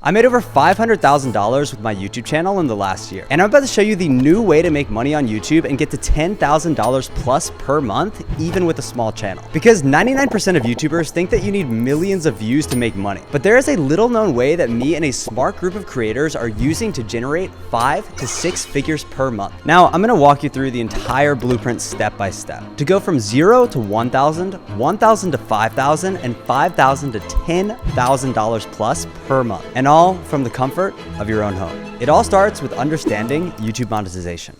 I made over $500,000 with my YouTube channel in the last year, and I'm about to show you the new way to make money on YouTube and get to $10,000 plus per month, even with a small channel. Because 99% of YouTubers think that you need millions of views to make money, but there is a little known way that me and a smart group of creators are using to generate 5 to 6 figures per month. Now, I'm gonna walk you through the entire blueprint step by step to go from 0 to 1,000, 1,000 to 5,000, and 5,000 to $10,000 plus per month, and all from the comfort of your own home. It all starts with understanding YouTube monetization.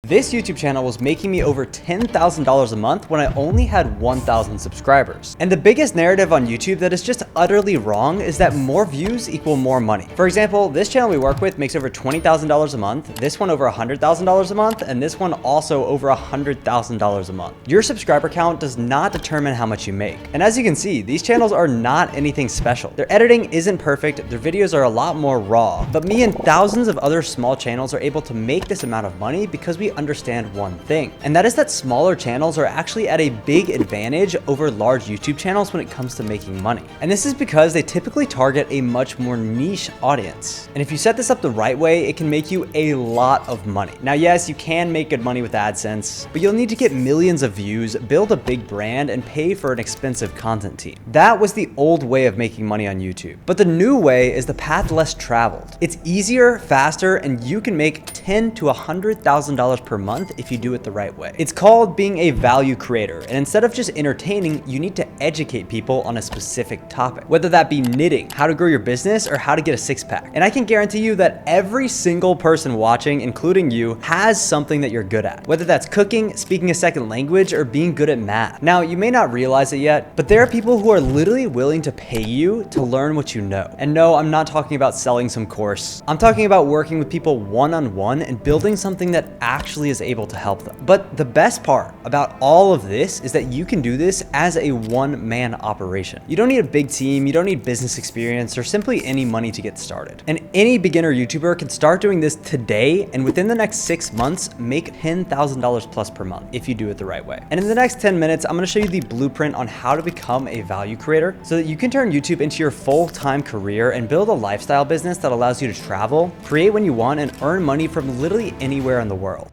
This YouTube channel was making me over $10,000 a month when I only had 1,000 subscribers. And the biggest narrative on YouTube that is just utterly wrong is that more views equal more money. For example, this channel we work with makes over $20,000 a month, this one over $100,000 a month, and this one also over $100,000 a month. Your subscriber count does not determine how much you make. And as you can see, these channels are not anything special. Their editing isn't perfect, their videos are a lot more raw, but me and thousands of other small channels are able to make this amount of money because we understand one thing, and that is that smaller channels are actually at a big advantage over large YouTube channels when it comes to making money. And this is because they typically target a much more niche audience. And if you set this up the right way, it can make you a lot of money. Now, yes, you can make good money with AdSense, but you'll need to get millions of views, build a big brand, and pay for an expensive content team. That was the old way of making money on YouTube. But the new way is the path less traveled. It's easier, faster, and you can make $10,000 to $100,000 per month if you do it the right way. It's called being a value creator, and instead of just entertaining, you need to educate people on a specific topic, whether that be knitting, how to grow your business, or how to get a six-pack. And I can guarantee you that every single person watching, including you, has something that you're good at, whether that's cooking, speaking a second language, or being good at math. Now, you may not realize it yet, but there are people who are literally willing to pay you to learn what you know. And no, I'm not talking about selling some course. I'm talking about working with people one-on-one and building something that actually is able to help them. But the best part about all of this is that you can do this as a one-man operation. You don't need a big team, you don't need business experience, or simply any money to get started. And any beginner YouTuber can start doing this today, and within the next 6 months, make $10,000 plus per month if you do it the right way. And in the next 10 minutes, I'm gonna show you the blueprint on how to become a value creator so that you can turn YouTube into your full-time career and build a lifestyle business that allows you to travel, create when you want, and earn money from literally anywhere in the world.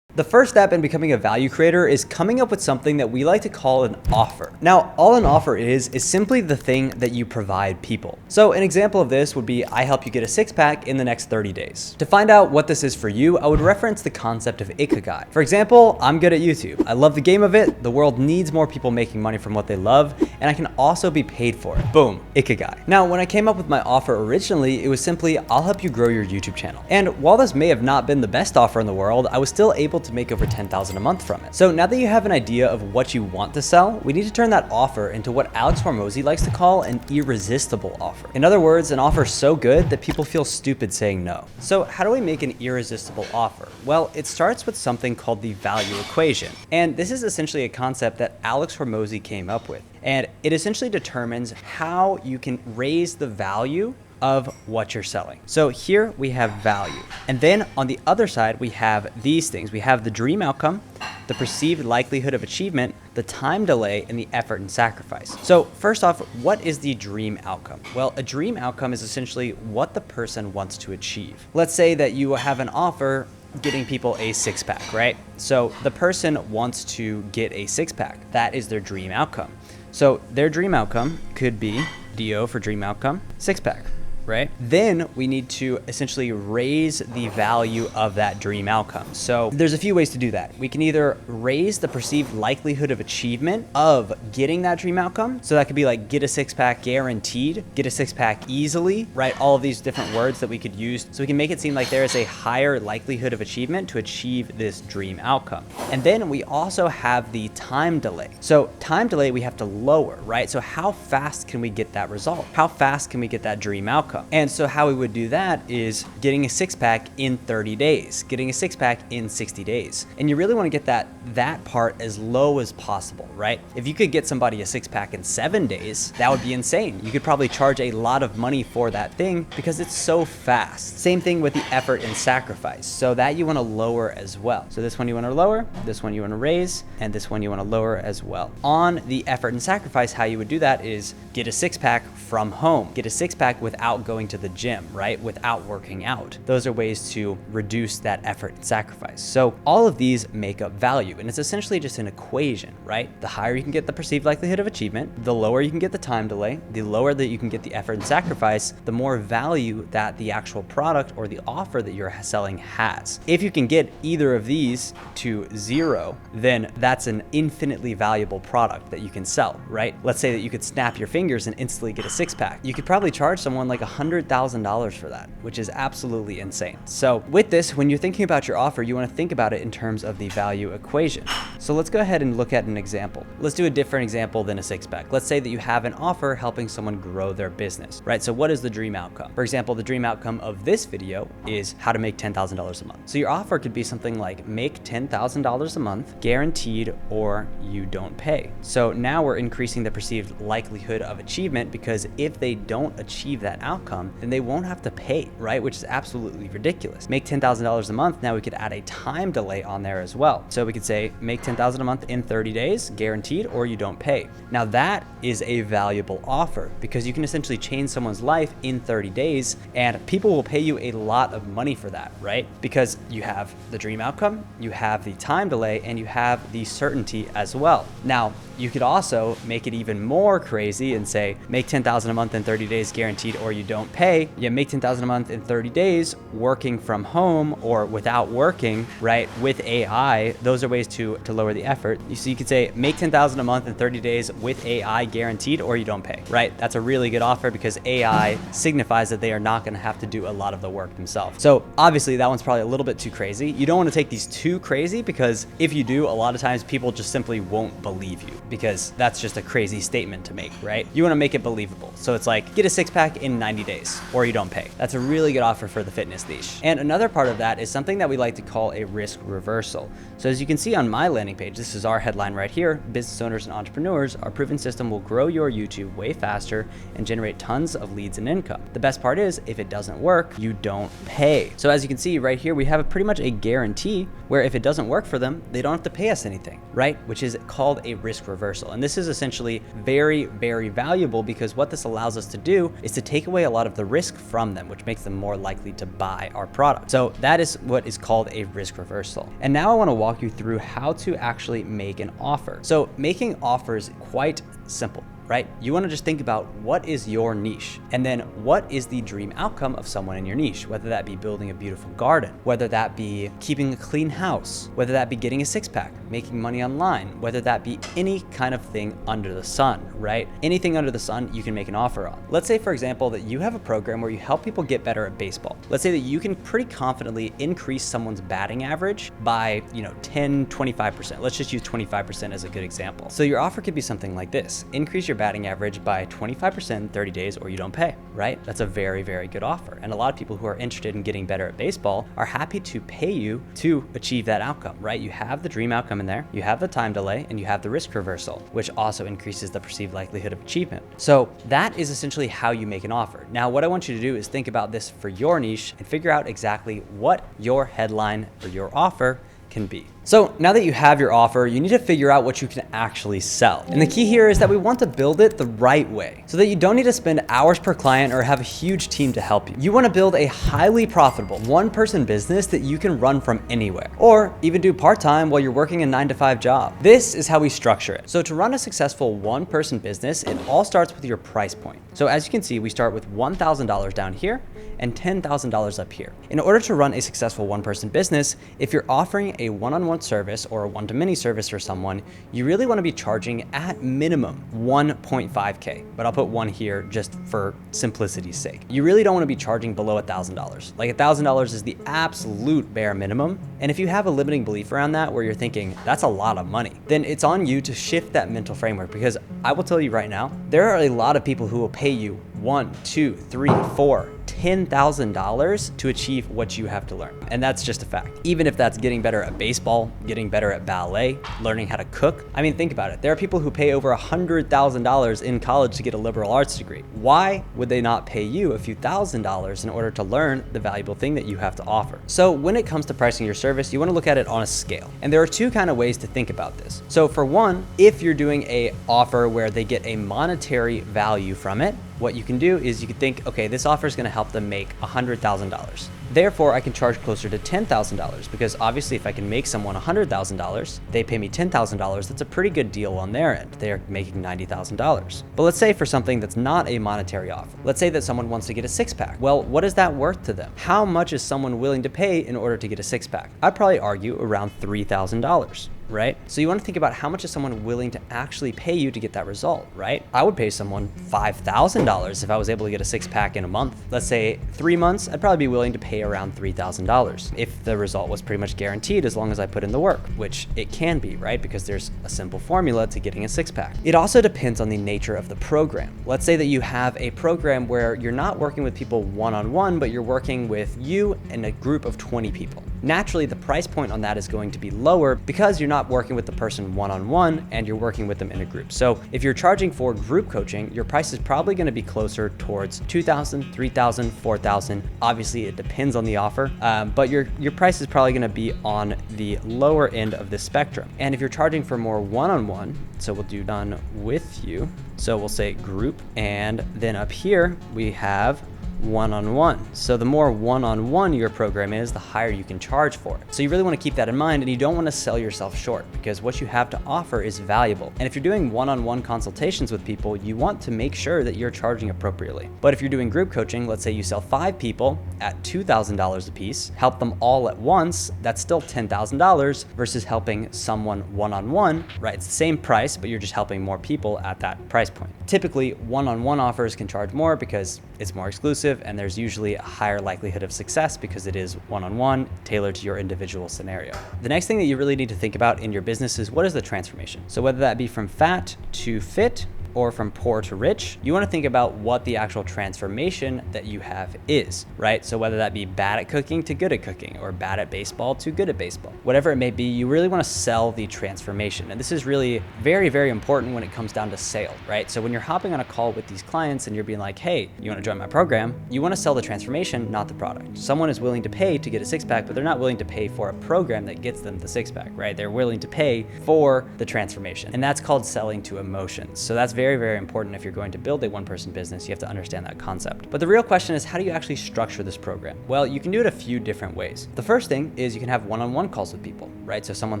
The first step in becoming a value creator is coming up with something that we like to call an offer. Now, all an offer is simply the thing that you provide people. So an example of this would be, I help you get a six-pack in the next 30 days. To find out what this is for you, I would reference the concept of ikigai. For example, I'm good at YouTube. I love the game of it. The world needs more people making money from what they love, and I can also be paid for it. Boom, ikigai. Now, when I came up with my offer originally, it was simply, I'll help you grow your YouTube channel. And while this may have not been the best offer in the world, I was still able to make over $10,000 a month from it. So now that you have an idea of what you want to sell, we need to turn that offer into what Alex Hormozi likes to call an irresistible offer. In other words, an offer so good that people feel stupid saying no. So how do we make an irresistible offer? Well, it starts with something called the value equation. And this is essentially a concept that Alex Hormozi came up with. And it essentially determines how you can raise the value of what you're selling. So here we have value. And then on the other side, we have these things. We have the dream outcome, the perceived likelihood of achievement, the time delay, and the effort and sacrifice. So first off, what is the dream outcome? Well, a dream outcome is essentially what the person wants to achieve. Let's say that you have an offer getting people a six-pack, right? So the person wants to get a six-pack. That is their dream outcome. So their dream outcome could be DO for dream outcome, six-pack. Right? Then we need to essentially raise the value of that dream outcome. So there's a few ways to do that. We can either raise the perceived likelihood of achievement of getting that dream outcome. So that could be like get a six-pack guaranteed, get a six-pack easily, right? All of these different words that we could use. So we can make it seem like there is a higher likelihood of achievement to achieve this dream outcome. And then we also have the time delay. So time delay we have to lower, right? So how fast can we get that result? How fast can we get that dream outcome? And so how we would do that is getting a six-pack in 30 days, getting a six-pack in 60 days. And you really want to get that that part as low as possible, right? If you could get somebody a six-pack in 7 days, that would be insane. You could probably charge a lot of money for that thing because it's so fast. Same thing with the effort and sacrifice. So that you want to lower as well. So this one you want to lower, this one you want to raise, and this one you want to lower as well. On the effort and sacrifice, how you would do that is get a six-pack from home. Get a six-pack without going to the gym, right? Without working out. Those are ways to reduce that effort and sacrifice. So all of these make up value, and it's essentially just an equation, right? The higher you can get the perceived likelihood of achievement, the lower you can get the time delay, the lower that you can get the effort and sacrifice, the more value that the actual product or the offer that you're selling has. If you can get either of these to 0, then that's an infinitely valuable product that you can sell, right? Let's say that you could snap your fingers and instantly get a six-pack. You could probably charge someone like $100,000 for that, which is absolutely insane. So with this, when you're thinking about your offer, you want to think about it in terms of the value equation. So let's go ahead and look at an example. Let's do a different example than a six-pack. Let's say that you have an offer helping someone grow their business, right? So what is the dream outcome? For example, the dream outcome of this video is how to make $10,000 a month. So your offer could be something like make $10,000 a month, guaranteed, or you don't pay. So now we're increasing the perceived likelihood of achievement, because if they don't achieve that outcome, then they won't have to pay, right? Which is absolutely ridiculous. Make $10,000 a month. Now we could add a time delay on there as well. So we could say make $10,000 a month in 30 days, guaranteed, or you don't pay. Now that is a valuable offer because you can essentially change someone's life in 30 days and people will pay you a lot of money for that, right? Because you have the dream outcome, you have the time delay, and you have the certainty as well. Now, you could also make it even more crazy and say, make $10,000 a month in 30 days guaranteed, or you don't pay. Yeah, make $10,000 a month in 30 days working from home or without working, right? With AI, those are ways to lower the effort. So you could say, make $10,000 a month in 30 days with AI guaranteed, or you don't pay, right? That's a really good offer because AI signifies that they are not going to have to do a lot of the work themselves. So obviously that one's probably a little bit too crazy. You don't want to take these too crazy because if you do, a lot of times people just simply won't believe you, because that's just a crazy statement to make, right? You want to make it believable. So it's like, get a six-pack in 90 days or you don't pay. That's a really good offer for the fitness niche. And another part of that is something that we like to call a risk reversal. So as you can see on my landing page, this is our headline right here: business owners and entrepreneurs, our proven system will grow your YouTube way faster and generate tons of leads and income. The best part is, if it doesn't work, you don't pay. So as you can see right here, we have pretty much a guarantee where if it doesn't work for them, they don't have to pay us anything, right? Which is called a risk reversal. And this is essentially very, very valuable because what this allows us to do is to take away a lot of the risk from them, which makes them more likely to buy our product. So that is what is called a risk reversal. And now I want to walk you through how to actually make an offer. So making offers quite simple, right? You want to just think about what is your niche, and then what is the dream outcome of someone in your niche, whether that be building a beautiful garden, whether that be keeping a clean house, whether that be getting a six-pack, making money online, whether that be any kind of thing under the sun, right? Anything under the sun you can make an offer on. Let's say, for example, that you have a program where you help people get better at baseball. Let's say that you can pretty confidently increase someone's batting average by, 10, 25%. Let's just use 25% as a good example. So your offer could be something like this: increase your batting average by 25% in 30 days or you don't pay, right? That's a very, very good offer. And a lot of people who are interested in getting better at baseball are happy to pay you to achieve that outcome, right? You have the dream outcome in there, you have the time delay, and you have the risk reversal, which also increases the perceived likelihood of achievement. So that is essentially how you make an offer. Now, what I want you to do is think about this for your niche and figure out exactly what your headline for your offer can be. So now that you have your offer, you need to figure out what you can actually sell. And the key here is that we want to build it the right way so that you don't need to spend hours per client or have a huge team to help you. You want to build a highly profitable one-person business that you can run from anywhere, or even do part-time while you're working a 9-to-5 job. This is how we structure it. So to run a successful one-person business, it all starts with your price point. So as you can see, we start with $1,000 down here and $10,000 up here. In order to run a successful one-person business, if you're offering a one-on-one service or a one-to-many service for someone, you really want to be charging at minimum 1.5K, but I'll put 1 here just for simplicity's sake. You really don't want to be charging below $1,000. Like $1,000 is the absolute bare minimum. And if you have a limiting belief around that where you're thinking that's a lot of money, then it's on you to shift that mental framework, because I will tell you right now, there are a lot of people who will pay you $1, $2, $3, $4, $10,000 to achieve what you have to learn. And that's just a fact. Even if that's getting better at baseball, getting better at ballet, learning how to cook. I mean, think about it. There are people who pay over $100,000 in college to get a liberal arts degree. Why would they not pay you a few $1,000s in order to learn the valuable thing that you have to offer? So when it comes to pricing your service, you want to look at it on a scale. And there are two kind of ways to think about this. So for one, if you're doing a offer where they get a monetary value from it, what you can do is you can think, okay, this offer is going to help them make $100,000. Therefore, I can charge closer to $10,000 because obviously if I can make someone $100,000, they pay me $10,000, that's a pretty good deal on their end. They're making $90,000. But let's say for something that's not a monetary offer, let's say that someone wants to get a six-pack. Well, what is that worth to them? How much is someone willing to pay in order to get a six-pack? I'd probably argue around $3,000. Right? So you want to think about how much is someone willing to actually pay you to get that result, right? I would pay someone $5,000 if I was able to get a six-pack in a month. Let's say 3 months, I'd probably be willing to pay around $3,000 if the result was pretty much guaranteed as long as I put in the work, which it can be, right? Because there's a simple formula to getting a six-pack. It also depends on the nature of the program. Let's say that you have a program where you're not working with people one-on-one, but you're working with you and a group of 20 people. Naturally, the price point on that is going to be lower because you're not working with the person one-on-one and you're working with them in a group. So if you're charging for group coaching, your price is probably going to be closer towards $2,000, $3,000, $4,000. Obviously, it depends on the offer, but your price is probably going to be on the lower end of the spectrum. And if you're charging for more one-on-one, so we'll do done with you. So we'll say group, and then up here we have one-on-one. So the more one-on-one your program is, the higher you can charge for it. So you really want to keep that in mind, and you don't want to sell yourself short because what you have to offer is valuable. And if you're doing one-on-one consultations with people, you want to make sure that you're charging appropriately. But if you're doing group coaching, let's say you sell 5 people at $2,000 a piece, help them all at once, that's still $10,000 versus helping someone one-on-one, right? It's the same price, but you're just helping more people at that price point. Typically, one-on-one offers can charge more because it's more exclusive, and there's usually a higher likelihood of success because it is one-on-one, tailored to your individual scenario. The next thing that you really need to think about in your business is what is the transformation? So whether that be from fat to fit, or from poor to rich, you want to think about what the actual transformation that you have is, right? So whether that be bad at cooking to good at cooking, or bad at baseball to good at baseball, whatever it may be, you really want to sell the transformation. And this is really very, very important when it comes down to sale, right? So when you're hopping on a call with these clients and you're being like, hey, you want to join my program? You want to sell the transformation, not the product. Someone is willing to pay to get a six-pack, but they're not willing to pay for a program that gets them the six-pack, right? They're willing to pay for the transformation. And that's called selling to emotions. So that's very, very important. If you're going to build a one-person business, you have to understand that concept. But the real question is, how do you actually structure this program? Well, you can do it a few different ways. The first thing is you can have one-on-one calls with people, right? So someone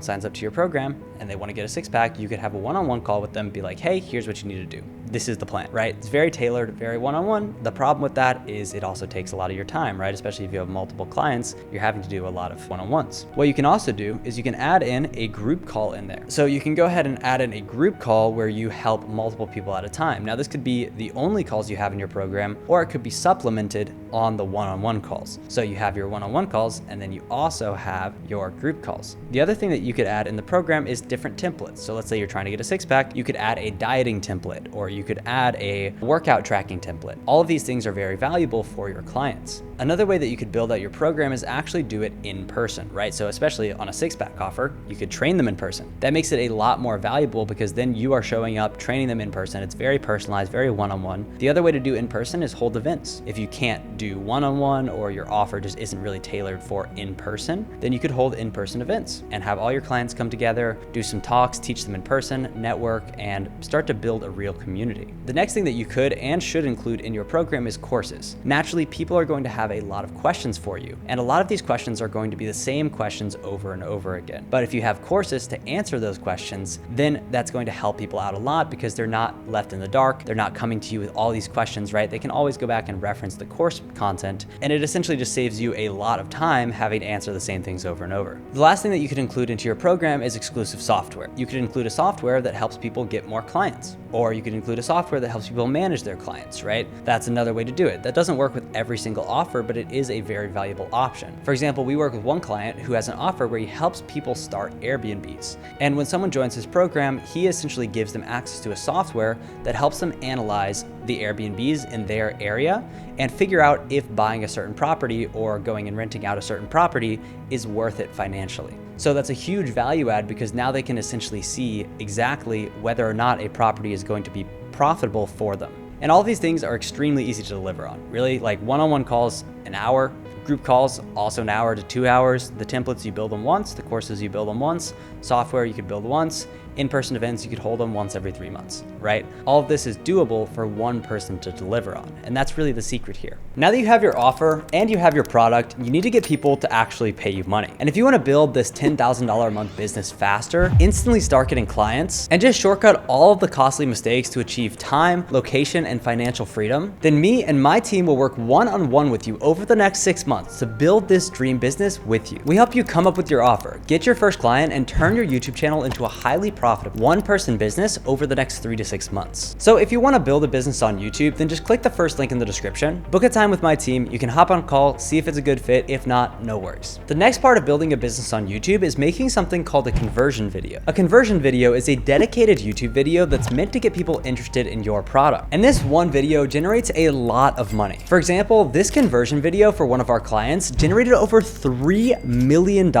signs up to your program and they want to get a six-pack, you could have a one-on-one call with them and be like, hey, here's what you need to do. This is the plan, right? It's very tailored, very one-on-one. The problem with that is it also takes a lot of your time, right? Especially if you have multiple clients, you're having to do a lot of one-on-ones. What you can also do is you can add in a group call in there. So you can go ahead and add in a group call where you help multiple people at a time. Now, this could be the only calls you have in your program, or it could be supplemented on the one-on-one calls. So you have your one-on-one calls, and then you also have your group calls. The other thing that you could add in the program is different templates. So let's say you're trying to get a six-pack, you could add a dieting template, or you could add a workout tracking template. All of these things are very valuable for your clients. Another way that you could build out your program is actually do it in person, right? So especially on a six-pack offer, you could train them in person. That makes it a lot more valuable because then you are showing up, training them in person. It's very personalized, very one-on-one. The other way to do in person is hold events. If you can't do one-on-one, or your offer just isn't really tailored for in person, then you could hold in-person events and have all your clients come together, do some talks, teach them in person, network, and start to build a real community. The next thing that you could and should include in your program is courses. Naturally, people are going to have a lot of questions for you, and a lot of these questions are going to be the same questions over and over again. But if you have courses to answer those questions, then that's going to help people out a lot because they're not left in the dark. They're not coming to you with all these questions, right? They can always go back and reference the course content, and it essentially just saves you a lot of time having to answer the same things over and over. The last thing that you could include into your program is exclusive software. You could include a software that helps people get more clients, or you could include a software that helps people manage their clients, right? That's another way to do it. That doesn't work with every single offer, but it is a very valuable option. For example, we work with one client who has an offer where he helps people start Airbnbs. And when someone joins his program, he essentially gives them access to a software that helps them analyze the Airbnbs in their area and figure out if buying a certain property or going and renting out a certain property is worth it financially. So that's a huge value add because now they can essentially see exactly whether or not a property is going to be profitable for them. And all of these things are extremely easy to deliver on. Really, like one-on-one calls, an hour, group calls, also an hour to 2 hours. The templates, you build them once. The courses, you build them once. Software, you could build once. In-person events, you could hold them once every 3 months, right? All of this is doable for one person to deliver on. And that's really the secret here. Now that you have your offer and you have your product, you need to get people to actually pay you money. And if you want to build this $10,000 a month business faster, instantly start getting clients, and just shortcut all of the costly mistakes to achieve time, location, and financial freedom, then me and my team will work one-on-one with you over the next 6 months to build this dream business with you. We help you come up with your offer, get your first client, and turn your YouTube channel into a highly profitable one-person business over the next 3 to 6 months. So if you want to build a business on YouTube, then just click the first link in the description, book a time with my team, you can hop on a call, see if it's a good fit. If not, no worries. The next part of building a business on YouTube is making something called a conversion video. A conversion video is a dedicated YouTube video that's meant to get people interested in your product. And this one video generates a lot of money. For example, this conversion video for one of our clients generated over $3 million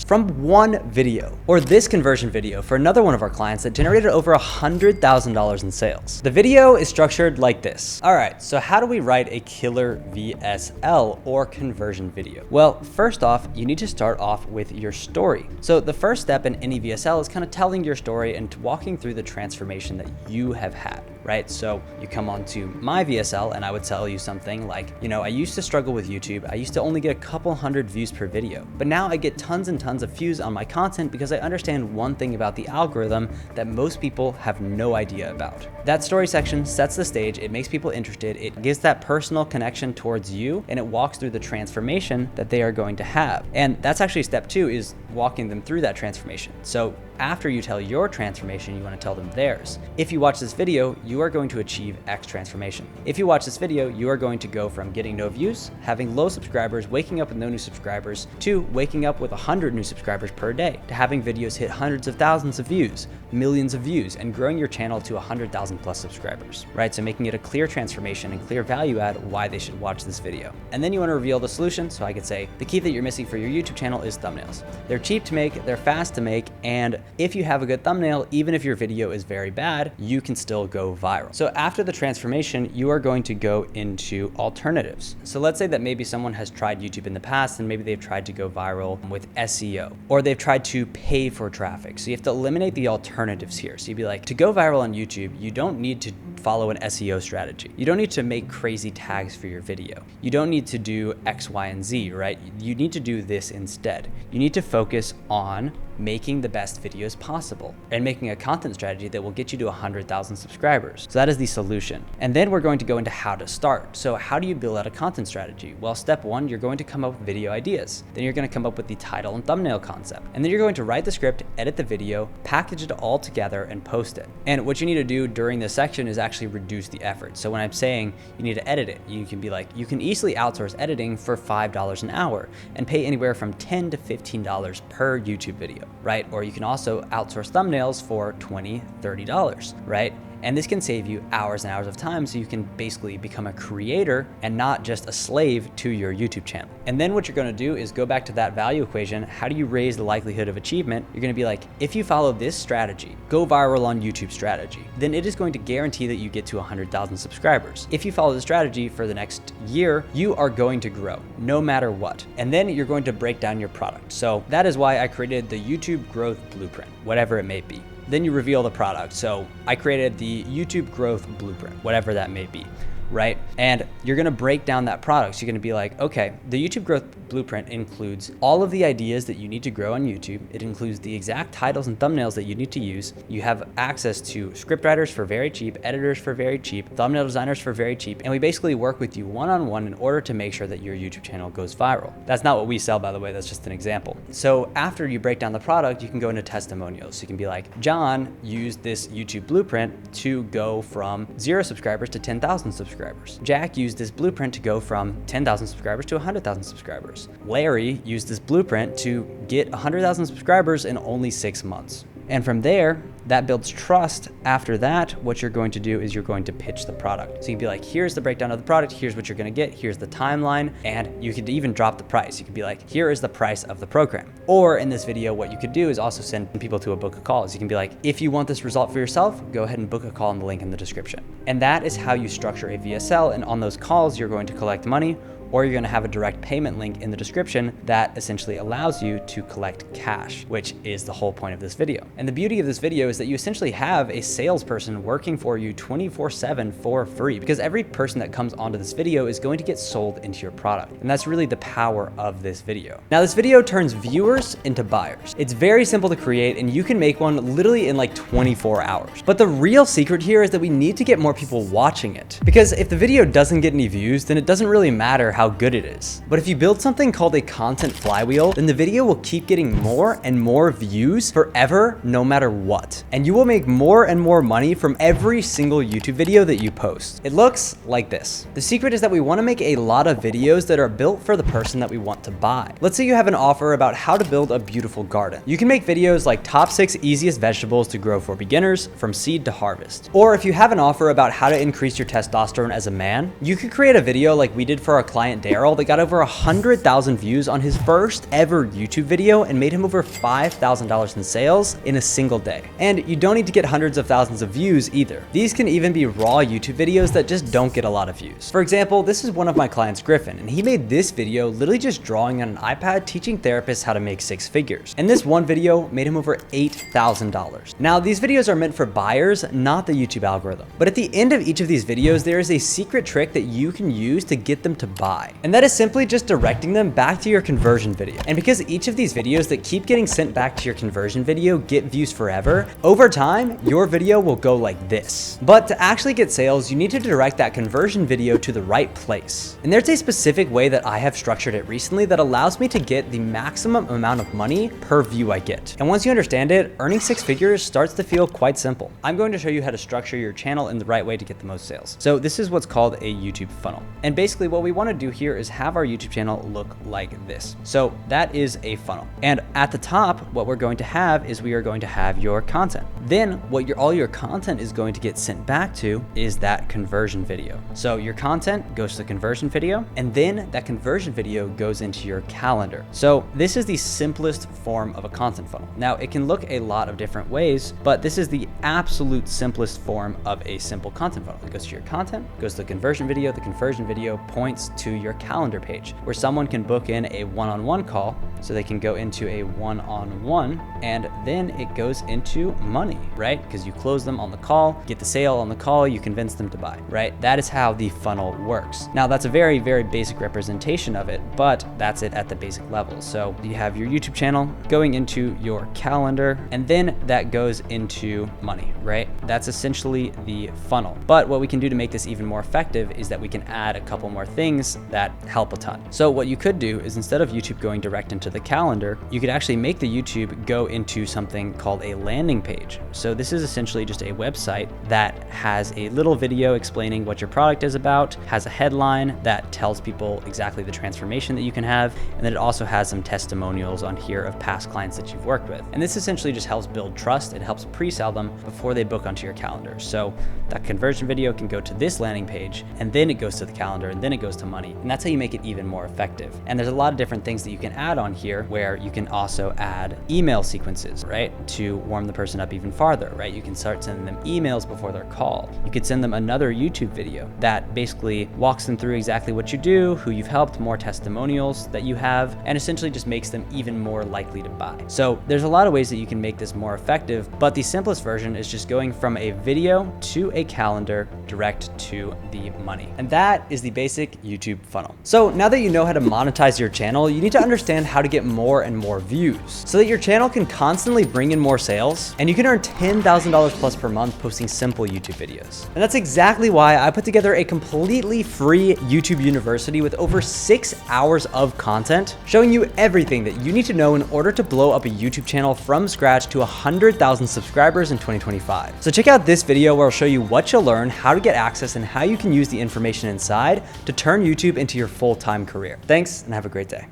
from one video. Or this conversion video for another one of our clients that generated over $100,000 in sales. The video is structured like this. All right, so how do we write a killer VSL or conversion video? Well, first off, you need to start off with your story. So the first step in any VSL is kind of telling your story and walking through the transformation that you have had, right? So you come onto my VSL and I would tell you something like, I used to struggle with YouTube. I used to only get a couple hundred views per video, but now I get tons and tons of views on my content because I understand one thing about the algorithm that most people have no idea about. That story section sets the stage, it makes people interested, it gives that personal connection towards you, and it walks through the transformation that they are going to have. And that's actually step 2, is walking them through that transformation. So after you tell your transformation, you want to tell them theirs. If you watch this video, you are going to achieve X transformation. If you watch this video, you are going to go from getting no views, having low subscribers, waking up with no new subscribers, to waking up with 100 new subscribers per day, to having videos hit hundreds of thousands of views, millions of views, and growing your channel to 100,000 plus subscribers, right? So making it a clear transformation and clear value add why they should watch this video. And then you want to reveal the solution. So I could say the key that you're missing for your YouTube channel is thumbnails. They're cheap to make, they're fast to make, and if you have a good thumbnail, even if your video is very bad, you can still go viral. So after the transformation, you are going to go into alternatives. So let's say that maybe someone has tried YouTube in the past and maybe they've tried to go viral with SEO, or they've tried to pay for traffic. So you have to eliminate the alternatives here. So you'd be like, to go viral on YouTube, you don't need to follow an SEO strategy. You don't need to make crazy tags for your video. You don't need to do X, Y, and Z, right? You need to do this instead. You need to focus on making the best videos possible and making a content strategy that will get you to 100,000 subscribers. So that is the solution. And then we're going to go into how to start. So how do you build out a content strategy? Well, step 1, you're going to come up with video ideas. Then you're going to come up with the title and thumbnail concept. And then you're going to write the script, edit the video, package it all together, and post it. And what you need to do during this section is actually reduce the effort. So when I'm saying you need to edit it, you can be like, you can easily outsource editing for $5 an hour and pay anywhere from $10 to $15 per YouTube video, right? Or you can also outsource thumbnails for $20, $30, right? And this can save you hours and hours of time, so you can basically become a creator and not just a slave to your YouTube channel. And then what you're gonna do is go back to that value equation. How do you raise the likelihood of achievement? You're gonna be like, if you follow this strategy, go viral on YouTube strategy, then it is going to guarantee that you get to 100,000 subscribers. If you follow the strategy for the next year, you are going to grow no matter what. And then you're going to break down your product. So that is why I created the YouTube growth blueprint, whatever it may be. Then you reveal the product. So I created the YouTube growth blueprint, whatever that may be. right? And you're gonna break down that product. So you're gonna be like, okay, the YouTube growth blueprint includes all of the ideas that you need to grow on YouTube. It includes the exact titles and thumbnails that you need to use. You have access to scriptwriters for very cheap, editors for very cheap, thumbnail designers for very cheap, and we basically work with you one-on-one in order to make sure that your YouTube channel goes viral. That's not what we sell, by the way, that's just an example. So after you break down the product, you can go into testimonials. So you can be like, John used this YouTube blueprint to go from 0 subscribers to 10,000 subscribers. Jack used this blueprint to go from 10,000 subscribers to 100,000 subscribers. Larry used this blueprint to get 100,000 subscribers in only 6 months. And from there, that builds trust. After that, what you're going to do is you're going to pitch the product. So you can be like, here's the breakdown of the product, here's what you're gonna get, here's the timeline, and you could even drop the price. You could be like, here is the price of the program. Or in this video, what you could do is also send people to a book a call. So you can be like, if you want this result for yourself, go ahead and book a call in the link in the description. And that is how you structure a VSL. And on those calls, you're going to collect money, or you're gonna have a direct payment link in the description that essentially allows you to collect cash, which is the whole point of this video. And the beauty of this video is that you essentially have a salesperson working for you 24/7 for free, because every person that comes onto this video is going to get sold into your product. And that's really the power of this video. Now, this video turns viewers into buyers. It's very simple to create, and you can make one literally in like 24 hours. But the real secret here is that we need to get more people watching it, because if the video doesn't get any views, then it doesn't really matter how good it is. But if you build something called a content flywheel, then the video will keep getting more and more views forever, no matter what. And you will make more and more money from every single YouTube video that you post. It looks like this. The secret is that we want to make a lot of videos that are built for the person that we want to buy. Let's say you have an offer about how to build a beautiful garden. You can make videos like top 6 easiest vegetables to grow for beginners from seed to harvest. Or if you have an offer about how to increase your testosterone as a man, you could create a video like we did for our client Daryl that got over 100,000 views on his first ever YouTube video and made him over $5,000 in sales in a single day. And you don't need to get hundreds of thousands of views either. These can even be raw YouTube videos that just don't get a lot of views. For example, this is one of my clients, Griffin, and he made this video literally just drawing on an iPad teaching therapists how to make 6 figures. And this one video made him over $8,000. Now, these videos are meant for buyers, not the YouTube algorithm. But at the end of each of these videos, there is a secret trick that you can use to get them to buy. And that is simply just directing them back to your conversion video. And because each of these videos that keep getting sent back to your conversion video get views forever, over time, your video will go like this. But to actually get sales, you need to direct that conversion video to the right place. And there's a specific way that I have structured it recently that allows me to get the maximum amount of money per view I get. And once you understand it, earning 6 figures starts to feel quite simple. I'm going to show you how to structure your channel in the right way to get the most sales. So this is what's called a YouTube funnel. And basically what we want to do here is have our YouTube channel look like this. So that is a funnel. And at the top, what we're going to have is we are going to have your content. Then what all your content is going to get sent back to is that conversion video. So your content goes to the conversion video, and then that conversion video goes into your calendar. So this is the simplest form of a content funnel. Now it can look a lot of different ways, but this is the absolute simplest form of a simple content funnel. It goes to your content, goes to the conversion video points to your calendar page where someone can book in a one-on-one call, so they can go into a one-on-one, and then it goes into money, right? Because you close them on the call, get the sale on the call, you convince them to buy, right? That is how the funnel works. Now that's a very, very basic representation of it, but that's it at the basic level. So you have your YouTube channel going into your calendar, and then that goes into money, right? That's essentially the funnel. But what we can do to make this even more effective is that we can add a couple more things that help a ton. So what you could do is, instead of YouTube going direct into the calendar, you could actually make the YouTube go into something called a landing page. So this is essentially just a website that has a little video explaining what your product is about, has a headline that tells people exactly the transformation that you can have, and then it also has some testimonials on here of past clients that you've worked with. And this essentially just helps build trust. It helps pre-sell them before they book onto your calendar. So that conversion video can go to this landing page, and then it goes to the calendar, and then it goes to money. And that's how you make it even more effective. And there's a lot of different things that you can add on here, where you can also add email sequences, right? To warm the person up even farther, right? You can start sending them emails before their call. You could send them another YouTube video that basically walks them through exactly what you do, who you've helped, more testimonials that you have, and essentially just makes them even more likely to buy. So there's a lot of ways that you can make this more effective, but the simplest version is just just going from a video to a calendar direct to the money. And that is the basic YouTube funnel. So now that you know how to monetize your channel, you need to understand how to get more and more views so that your channel can constantly bring in more sales and you can earn $10,000 plus per month posting simple YouTube videos. And that's exactly why I put together a completely free YouTube University with over 6 hours of content showing you everything that you need to know in order to blow up a YouTube channel from scratch to 100,000 subscribers in 2025. So check out this video where I'll show you what you'll learn, how to get access, and how you can use the information inside to turn YouTube into your full-time career. Thanks and have a great day.